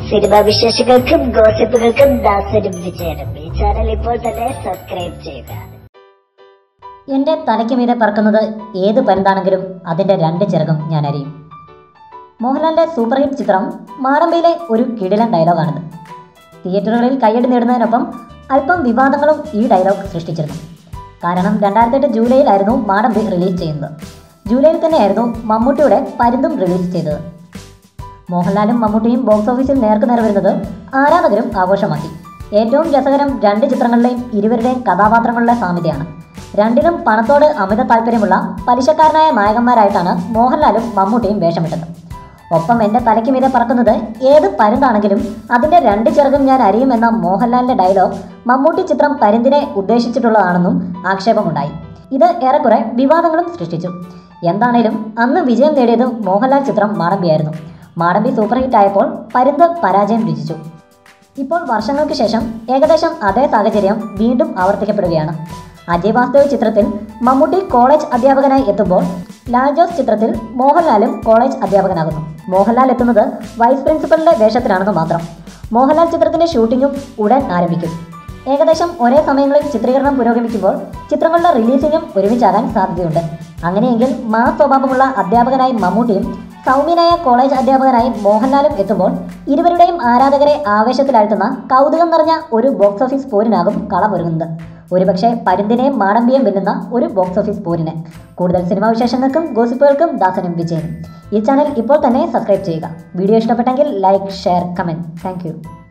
Cinema വിശേഷങ്ങൾക്കും ഗോസിപ്പുകൾക്കും ദാസനും വിജയനും ഈ channel ഇപ്പോൾ തന്നെ സബ്സ്ക്രൈബ് ചെയ്യുക. എൻ്റെ തലയ്ക്ക് മീതെ പറക്കുന്നത് ഏത് പരുന്താണെങ്കിലും അതിൻ്റെ രണ്ട് ചിറകും ഞാൻ അറിയും. മോഹൻലാലിൻ്റെ സൂപ്പർ ഹിറ്റ് ചിത്രം മാടമ്പിയിലെ ഒരു കിടിലൻ ഡയലോഗാണിത്. തിയേറ്ററുകളിൽ കയ്യടി നേടുന്നതിനൊപ്പം അല്പം വിവാദങ്ങളും ഈ ഡയലോഗ് സൃഷ്ടിച്ചിരുന്നു. കാരണം 2008 ജൂലൈയിലായിരുന്നു മാടമ്പി റിലീസ് ചെയ്യുന്നത്. ജൂലൈയിൽ തന്നെയായിരുന്നു മമ്മൂട്ടിയുടെ പരുന്തും റിലീസ് ചെയ്തത്. മോഹൻലാലും മമ്മൂട്ടിയും ബോക്സ് ഓഫീസിൽ നേർക്കുനേർ വരുന്നത് ആരാധകരും ആഘോഷമാക്കി. ഏറ്റവും രസകരം രണ്ട് ചിത്രങ്ങളിലെയും ഇരുവരുടെയും കഥാപാത്രങ്ങളുടെ സാമ്യതയാണ്. രണ്ടിലും പണത്തോട് അമിത താല്പര്യമുള്ള പലിശക്കാരനായ നായകന്മാരായിട്ടാണ് മോഹൻലാലും മമ്മൂട്ടിയും വേഷമിട്ടത്. ഒപ്പം എൻ്റെ തലയ്ക്ക് മീതെ പറക്കുന്നത് ഏത് പരുന്താണെങ്കിലും അതിൻ്റെ രണ്ട് ചിറകും ഞാൻ അറിയും എന്ന മോഹൻലാലിൻ്റെ ഡയലോഗ് മമ്മൂട്ടി ചിത്രം പരുന്തിനെ ഉദ്ദേശിച്ചിട്ടുള്ളതാണെന്നും ആക്ഷേപമുണ്ടായി. ഇത് ഏറെക്കുറെ വിവാദങ്ങളും സൃഷ്ടിച്ചു. എന്താണേലും അന്ന് വിജയം നേടിയത് മോഹൻലാൽ ചിത്രം മാടമ്പിയായിരുന്നു. മാടമ്പി സൂപ്പർ ഹിറ്റ് ആയപ്പോൾ പരുന്ത് പരാജയം രുചിച്ചു. ഇപ്പോൾ വർഷങ്ങൾക്ക് ശേഷം ഏകദേശം അതേ സാഹചര്യം വീണ്ടും ആവർത്തിക്കപ്പെടുകയാണ്. അജയ് വാസ്തവ് ചിത്രത്തിൽ മമ്മൂട്ടി കോളേജ് അധ്യാപകനായി എത്തുമ്പോൾ ലാൽ ജോസ് ചിത്രത്തിൽ മോഹൻലാലും കോളേജ് അധ്യാപകനാകുന്നു. മോഹൻലാൽ എത്തുന്നത് വൈസ് പ്രിൻസിപ്പലിൻ്റെ വേഷത്തിലാണെന്ന് മാത്രം. മോഹൻലാൽ ചിത്രത്തിൻ്റെ ഷൂട്ടിങ്ങും ഉടൻ ആരംഭിക്കും. ഏകദേശം ഒരേ സമയങ്ങളിൽ ചിത്രീകരണം പുരോഗമിക്കുമ്പോൾ ചിത്രങ്ങളുടെ റിലീസിങ്ങും ഒരുമിച്ചാകാൻ സാധ്യതയുണ്ട്. അങ്ങനെയെങ്കിൽ മാസ് സ്വഭാവമുള്ള അധ്യാപകനായി മമ്മൂട്ടിയും സൗമ്യനായ കോളേജ് അധ്യാപകനായി മോഹൻലാലും എത്തുമ്പോൾ ഇരുവരുടെയും ആരാധകരെ ആവേശത്തിലാഴ്ത്തുന്ന കൗതുകം നിറഞ്ഞ ഒരു ബോക്സ് ഓഫീസ് പോരിനാകും കളമൊരുങ്ങുന്നത്. ഒരുപക്ഷെ പരുന്തിനെയും മാടമ്പിയെയും വെല്ലുന്ന ഒരു ബോക്സ് ഓഫീസ് പോരിന്. കൂടുതൽ സിനിമാ വിശേഷങ്ങൾക്കും ഗോസിപ്പുകൾക്കും ദാസനും വിജയനും ഈ ചാനൽ ഇപ്പോൾ തന്നെ സബ്സ്ക്രൈബ് ചെയ്യുക. വീഡിയോ ഇഷ്ടപ്പെട്ടെങ്കിൽ ലൈക്ക്, ഷെയർ, കമൻറ്റ്. താങ്ക്